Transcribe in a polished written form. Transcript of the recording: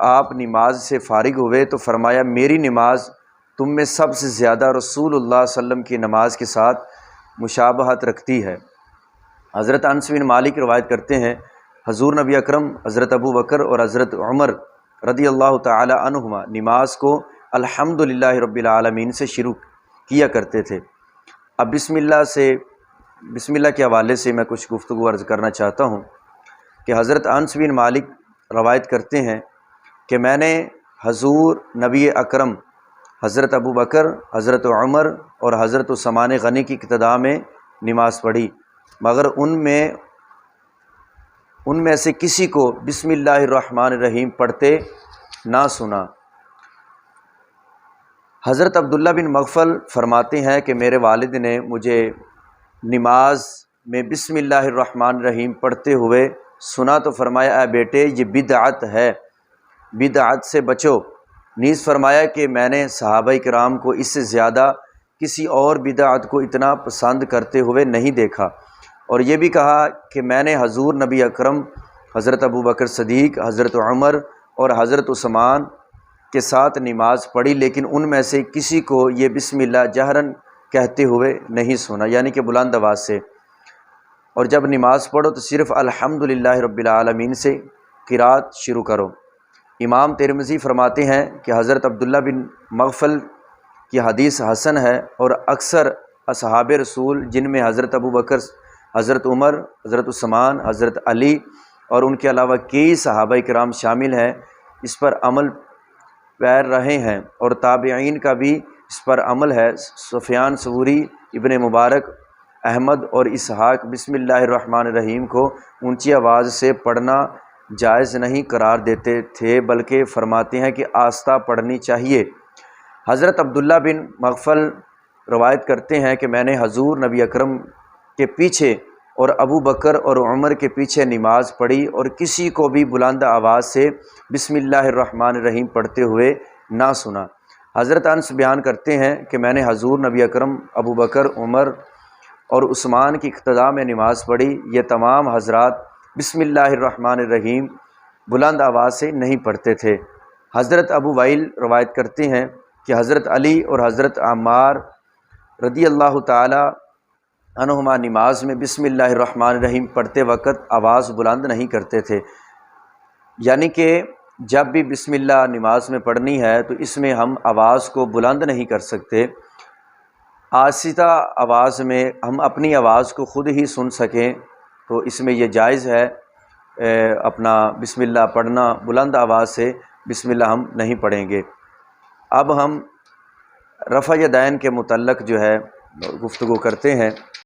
آپ نماز سے فارغ ہوئے تو فرمایا میری نماز تم میں سب سے زیادہ رسول اللہ صلی اللہ علیہ وسلم کی نماز کے ساتھ مشابہت رکھتی ہے۔ حضرت انس بن مالک روایت کرتے ہیں حضور نبی اکرم حضرت ابو بکر اور حضرت عمر رضی اللہ تعالی عنہما نماز کو الحمدللہ رب العالمین سے شروع کیا کرتے تھے۔ اب بسم اللہ کے حوالے سے میں کچھ گفتگو عرض کرنا چاہتا ہوں کہ حضرت انس بن مالک روایت کرتے ہیں کہ میں نے حضور نبی اکرم حضرت ابو بکر حضرت عمر اور حضرت عثمان غنی کی اقتداء میں نماز پڑھی، مگر ان میں سے کسی کو بسم اللہ الرحمن الرحیم پڑھتے نہ سنا۔ حضرت عبداللہ بن مغفل فرماتے ہیں کہ میرے والد نے مجھے نماز میں بسم اللہ الرحمن الرحیم پڑھتے ہوئے سنا تو فرمایا اے بیٹے یہ بدعت ہے، بدعت سے بچو۔ نیز فرمایا کہ میں نے صحابہ کرام کو اس سے زیادہ کسی اور بدعت کو اتنا پسند کرتے ہوئے نہیں دیکھا، اور یہ بھی کہا کہ میں نے حضور نبی اکرم حضرت ابو بکر صدیق حضرت عمر اور حضرت عثمان کے ساتھ نماز پڑھی، لیکن ان میں سے کسی کو یہ بسم اللہ جہراً کہتے ہوئے نہیں سنا، یعنی کہ بلند آواز سے، اور جب نماز پڑھو تو صرف الحمدللہ رب العالمین سے قرات شروع کرو۔ امام ترمذی فرماتے ہیں کہ حضرت عبداللہ بن مغفل کی حدیث حسن ہے، اور اکثر اصحاب رسول جن میں حضرت ابو بکر حضرت عمر حضرت عثمان حضرت علی اور ان کے علاوہ کئی صحابہ کرام شامل ہیں اس پر عمل پیر رہے ہیں، اور تابعین کا بھی اس پر عمل ہے۔ سفیان ثوری، ابن مبارک، احمد اور اسحاق بسم اللہ الرحمن الرحیم کو اونچی آواز سے پڑھنا جائز نہیں قرار دیتے تھے، بلکہ فرماتے ہیں کہ آہستہ پڑھنی چاہیے۔ حضرت عبداللہ بن مغفل روایت کرتے ہیں کہ میں نے حضور نبی اکرم کے پیچھے اور ابو بکر اور عمر کے پیچھے نماز پڑھی، اور کسی کو بھی بلند آواز سے بسم اللہ الرحمن الرحیم پڑھتے ہوئے نہ سنا۔ حضرت انس بیان کرتے ہیں کہ میں نے حضور نبی اکرم ابو بکر عمر اور عثمان کی اقتداء میں نماز پڑھی، یہ تمام حضرات بسم اللہ الرحمن الرحیم بلند آواز سے نہیں پڑھتے تھے۔ حضرت ابو وائل روایت کرتے ہیں کہ حضرت علی اور حضرت عمار رضی اللہ تعالی عنہما نماز میں بسم اللہ الرحمن الرحیم پڑھتے وقت آواز بلند نہیں کرتے تھے، یعنی کہ جب بھی بسم اللہ نماز میں پڑھنی ہے تو اس میں ہم آواز کو بلند نہیں کر سکتے، آہستہ آواز میں ہم اپنی آواز کو خود ہی سن سکیں تو اس میں یہ جائز ہے اپنا بسم اللہ پڑھنا، بلند آواز سے بسم اللہ ہم نہیں پڑھیں گے۔ اب ہم رفع یدین کے متعلق جو ہے گفتگو کرتے ہیں۔